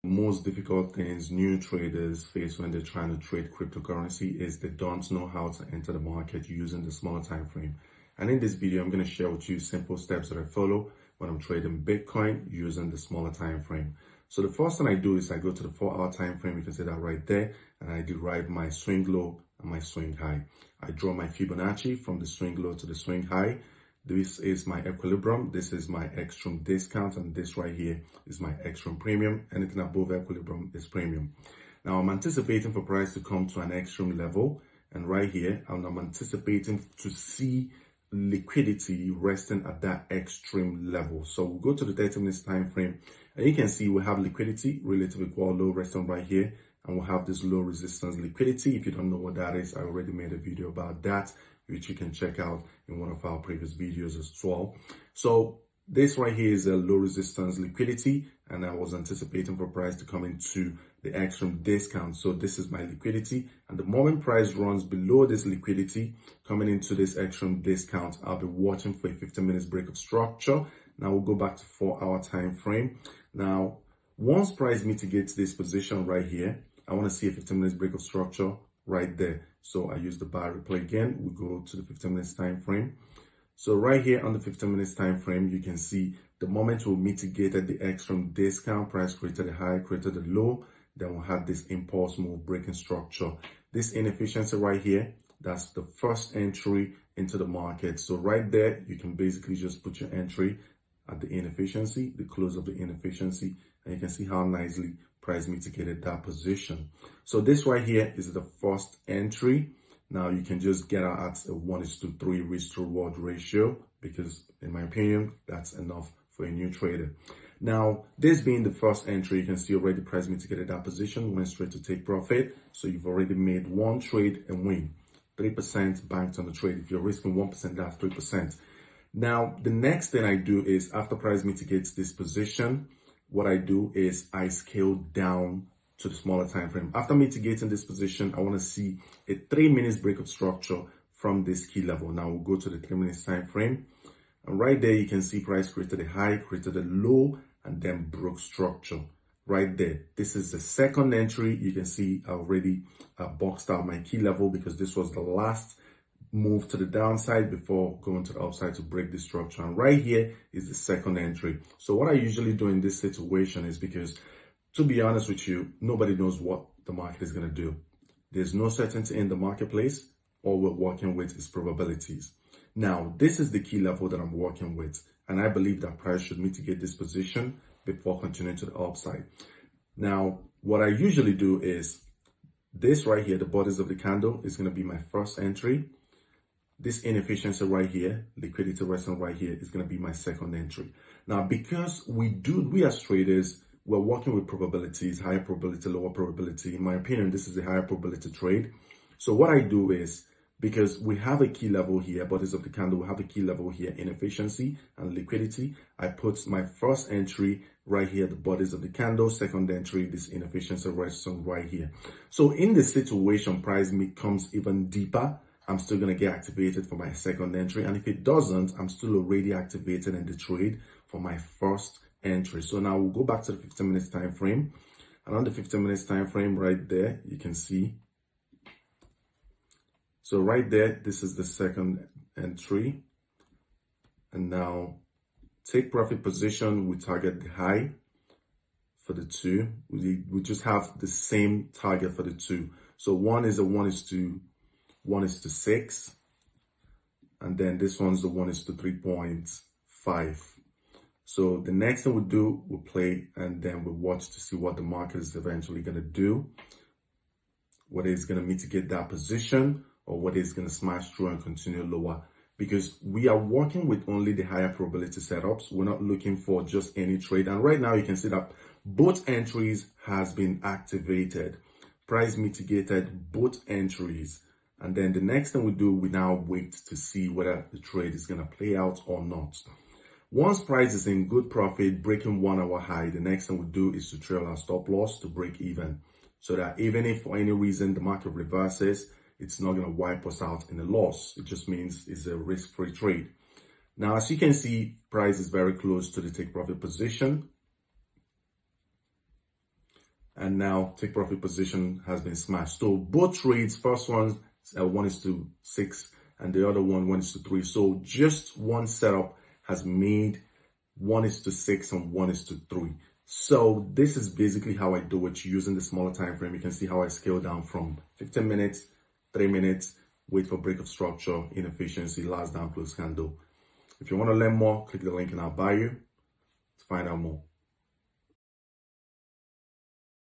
Most difficult things new traders face when they're trying to trade cryptocurrency is they don't know how to enter the market using the smaller time frame. And in this video, I'm going to share with you simple steps that I follow when I'm trading Bitcoin using the smaller time frame. So the first thing I do is I go to the 4-hour time frame. You can see that right there, and I derive my swing low and my swing high. I draw my Fibonacci from the swing low to the swing high. This is my equilibrium, this is my extreme discount, and this right here is my extreme premium. Anything above equilibrium is premium. Now I'm anticipating for price to come to an extreme level, and right here I'm anticipating to see liquidity resting at that extreme level. So we'll go to the 30 minutes time frame, and you can see we have liquidity relative equal low resting right here, and we'll have this low resistance liquidity. If you don't know what that is, I already made a video about that, which you can check out in one of our previous videos as well. So this right here is a low resistance liquidity, and I was anticipating for price to come into the extreme discount. So this is my liquidity, and the moment price runs below this liquidity coming into this extreme discount, I'll be watching for a 15 minutes break of structure. Now we'll go back to 4-hour time frame. Now once price mitigates this position right here, I want to see a 15 minutes break of structure right there. So I use the bar replay again. We go to the 15 minutes time frame. So right here on the 15 minutes time frame, you can see the moment we mitigated the extreme discount, price created a high, created a low, then we'll have this impulse move breaking structure. This inefficiency right here, that's the first entry into the market. So right there, you can basically just put your entry at the inefficiency, the close of the inefficiency, and you can see how nicely price mitigated that position. So this right here is the first entry. Now you can just get out at a 1:3 risk to reward ratio, because in my opinion, that's enough for a new trader. Now, this being the first entry, you can see already price mitigated that position, went straight to take profit. So you've already made one trade and win. 3% banked on the trade. If you're risking 1%, that's 3%. Now, the next thing I do is after price mitigates this position, what I do is I scale down to the smaller time frame. After mitigating this position, I want to see a 3 minutes break of structure from this key level. Now we'll go to the 3 minutes time frame, and right there you can see price created a high, created a low, and then broke structure right there. This is the second entry. You can see I already boxed out my key level because this was the last move to the downside before going to the upside to break the structure, and right here is the second entry. So what I usually do in this situation is, because to be honest with you, nobody knows what the market is going to do. There's no certainty in the marketplace. All we're working with is probabilities. Now this is the key level that I'm working with, and I believe that price should mitigate this position before continuing to the upside. Now what I usually do is this right here, the bodies of the candle, is going to be my first entry. This inefficiency right here, liquidity resting right here, is going to be my second entry. Now, because we as traders, we're working with probabilities, higher probability, lower probability. In my opinion, this is a higher probability trade. So what I do is, because we have a key level here, bodies of the candle, we have a key level here, inefficiency and liquidity, I put my first entry right here, the bodies of the candle, second entry, this inefficiency resting right here. So in this situation, price comes even deeper, I'm still going to get activated for my second entry. And if it doesn't, I'm still already activated in the trade for my first entry. So now we'll go back to the 15 minutes time frame. And on the 15 minutes time frame right there, you can see. So right there, this is the second entry. And now take profit position, we target the high for the two. We just have the same target for the two. So one is a 1:6, and then this one's the 1:3.5. So the next thing we'll do, we'll play, and then we'll watch to see what the market is eventually going to do, whether it's going to mitigate that position or whether it's going to smash through and continue lower, because we are working with only the higher probability setups. We're not looking for just any trade. And right now you can see that both entries has been activated. Price mitigated both entries. And then the next thing we do, we now wait to see whether the trade is going to play out or not. Once price is in good profit, breaking 1 hour high, the next thing we do is to trail our stop loss to break even, so that even if for any reason the market reverses, it's not going to wipe us out in a loss. It just means it's a risk-free trade. Now, as you can see, price is very close to the take profit position. and now take profit position has been smashed. So both trades, first one 1:6 and the other one 1:3. So just one setup has made 1:6 and 1:3. So this is basically how I do it using the smaller time frame. You can see how I scale down from 15 minutes, 3 minutes, wait for break of structure, inefficiency, last down close candle. If you want to learn more, click the link in our bio to find out more.